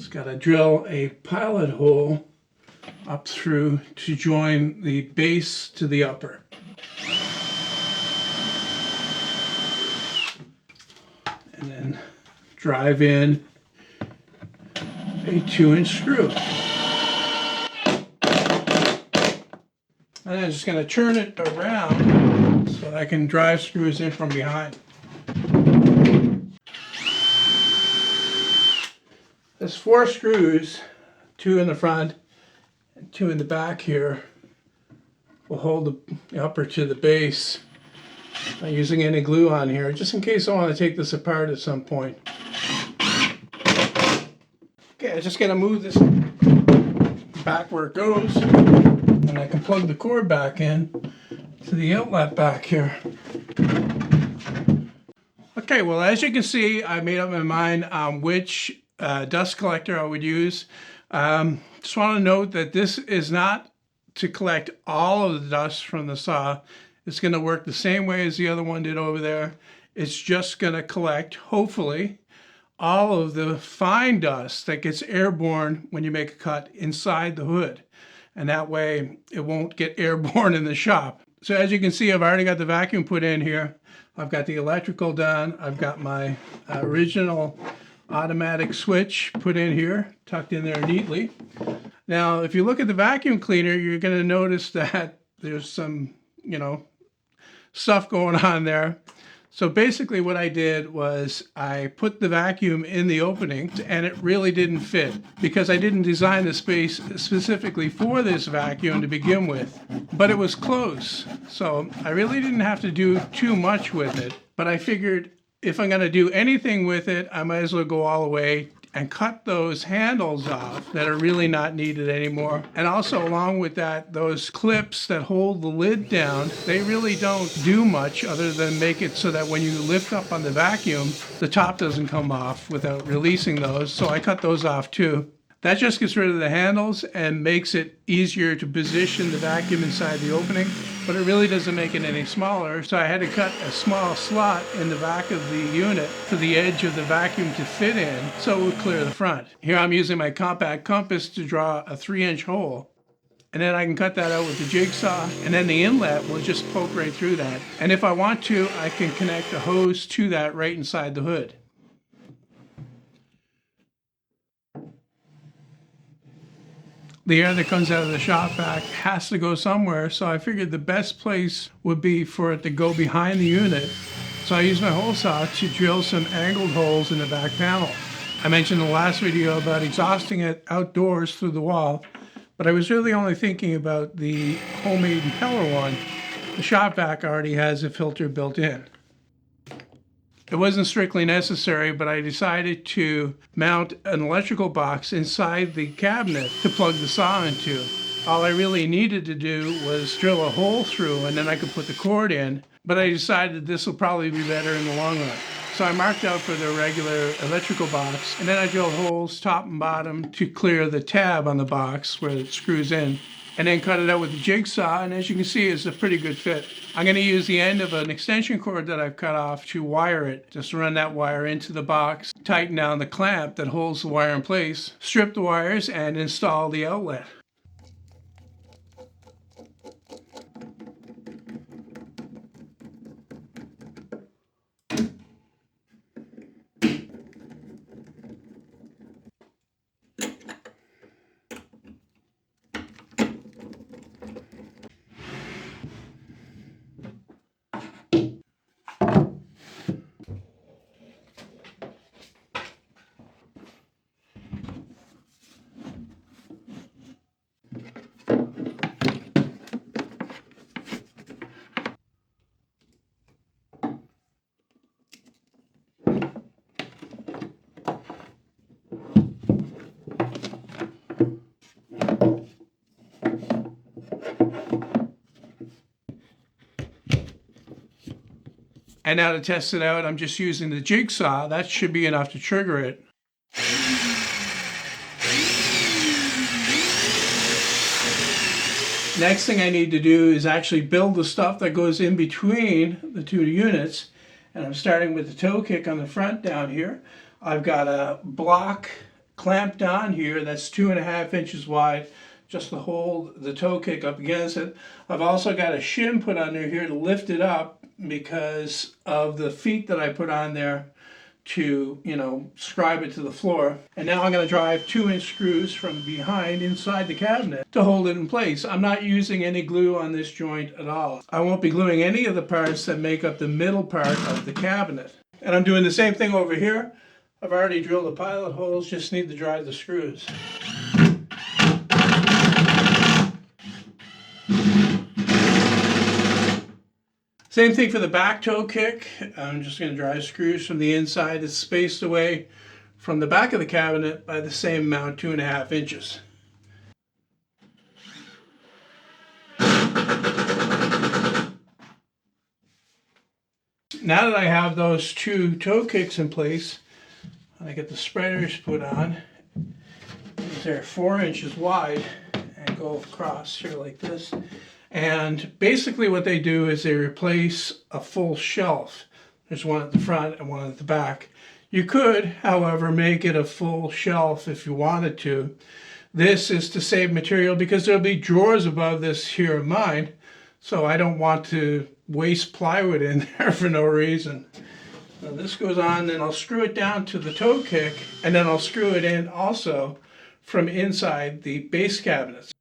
Just got to drill a pilot hole up through to join the base to the upper. And then drive in a 2-inch screw. And I'm just going to turn it around so I can drive screws in from behind. There's 4 screws, 2 in the front and 2 in the back here. Will hold the upper to the base. Not using any glue on here, just in case I want to take this apart at some point. Okay, I'm just going to move this back where it goes, and I can plug the cord back in to the outlet back here. Okay, well, as you can see, I made up my mind on which dust collector I would use. Just want to note that this is not to collect all of the dust from the saw. It's going to work the same way as the other one did over there. It's just going to collect, hopefully, all of the fine dust that gets airborne when you make a cut inside the hood. And that way it won't get airborne in the shop. So as you can see, I've already got the vacuum put in here. I've got the electrical done. I've got my original automatic switch put in here, tucked in there neatly. Now, if you look at the vacuum cleaner, you're going to notice that there's some, stuff going on there. So basically what I did was I put the vacuum in the opening, and it really didn't fit because I didn't design the space specifically for this vacuum to begin with, but it was close. So I really didn't have to do too much with it, but I figured if I'm going to do anything with it, I might as well go all the way and cut those handles off that are really not needed anymore. And also along with that, those clips that hold the lid down, they really don't do much other than make it so that when you lift up on the vacuum, the top doesn't come off without releasing those. So I cut those off too. That just gets rid of the handles and makes it easier to position the vacuum inside the opening, but it really doesn't make it any smaller. So I had to cut a small slot in the back of the unit for the edge of the vacuum to fit in so it would clear the front. Here I'm using my compact compass to draw a 3-inch hole. And then I can cut that out with the jigsaw, and then the inlet will just poke right through that. And if I want to, I can connect a hose to that right inside the hood. The air that comes out of the shop vac has to go somewhere, so I figured the best place would be for it to go behind the unit. So I used my hole saw to drill some angled holes in the back panel. I mentioned in the last video about exhausting it outdoors through the wall, but I was really only thinking about the homemade impeller one. The shop vac already has a filter built in. It wasn't strictly necessary, but I decided to mount an electrical box inside the cabinet to plug the saw into. All I really needed to do was drill a hole through, and then I could put the cord in, but I decided this will probably be better in the long run. So I marked out for the regular electrical box, and then I drilled holes top and bottom to clear the tab on the box where it screws in, and then cut it out with the jigsaw, and as you can see, it's a pretty good fit. I'm going to use the end of an extension cord that I've cut off to wire it. Just run that wire into the box, tighten down the clamp that holds the wire in place, strip the wires, and install the outlet. And now to test it out, I'm just using the jigsaw. That should be enough to trigger it. Next thing I need to do is actually build the stuff that goes in between the two units. And I'm starting with the toe kick on the front down here. I've got a block clamped on here that's 2.5 inches wide just to hold the toe kick up against it. I've also got a shim put under here to lift it up because of the feet that I put on there to, scribe it to the floor. And now I'm going to drive 2-inch screws from behind inside the cabinet to hold it in place. I'm not using any glue on this joint at all. I won't be gluing any of the parts that make up the middle part of the cabinet. And I'm doing the same thing over here. I've already drilled the pilot holes, just need to drive the screws. Same thing for the back toe kick. I'm just going to drive screws from the inside. It's spaced away from the back of the cabinet by the same amount, 2.5 inches. Now that I have those 2 toe kicks in place, I get the spreaders put on. They're 4 inches wide and go across here like this. And basically what they do is they replace a full shelf. There's one at the front and one at the back. You could, however, make it a full shelf if you wanted to. This is to save material because there'll be drawers above this here of mine, so I don't want to waste plywood in there for no reason. Now this goes on, then I'll screw it down to the toe kick, and then I'll screw it in also from inside the base cabinets.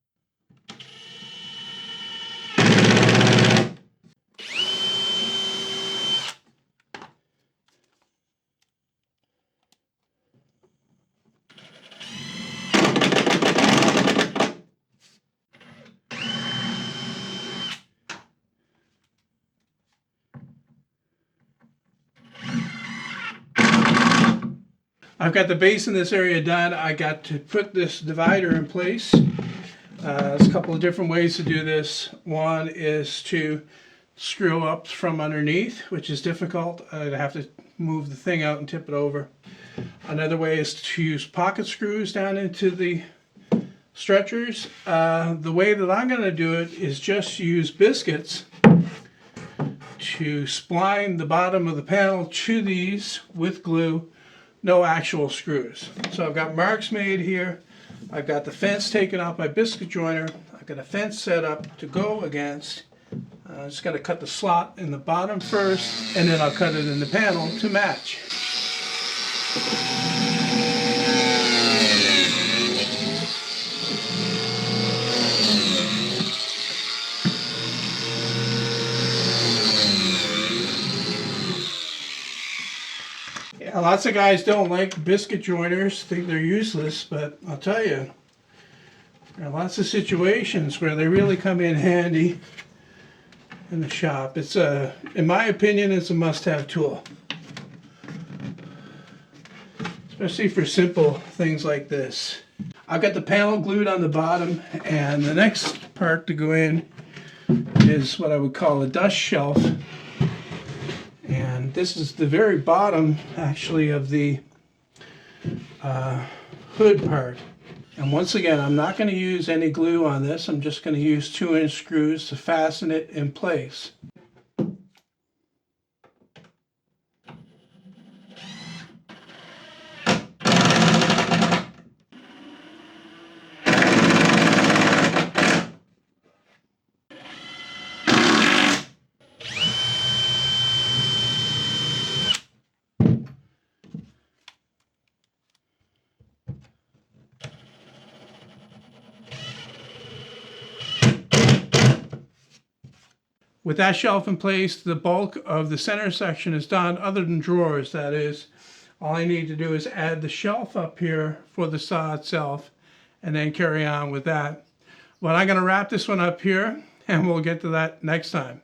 I've got the base in this area done. I got to put this divider in place. There's a couple of different ways to do this. One is to screw up from underneath, which is difficult. I'd have to move the thing out and tip it over. Another way is to use pocket screws down into the stretchers. The way that I'm going to do it is just use biscuits to spline the bottom of the panel to these with glue. No actual screws. So I've got marks made here. I've got the fence taken off my biscuit joiner. I've got a fence set up to go against. I just got to cut the slot in the bottom first, and then I'll cut it in the panel to match. Yeah, lots of guys don't like biscuit joiners, think they're useless, but I'll tell you, there are lots of situations where they really come in handy in the shop. It's in my opinion, it's a must-have tool. Especially for simple things like this. I've got the panel glued on the bottom, and the next part to go in is what I would call a dust shelf. And this is the very bottom, actually, of the hood part. And once again, I'm not going to use any glue on this. I'm just going to use 2-inch screws to fasten it in place. With that shelf in place, the bulk of the center section is done, other than drawers, that is. All I need to do is add the shelf up here for the saw itself, and then carry on with that. Well, I'm going to wrap this one up here, and we'll get to that next time.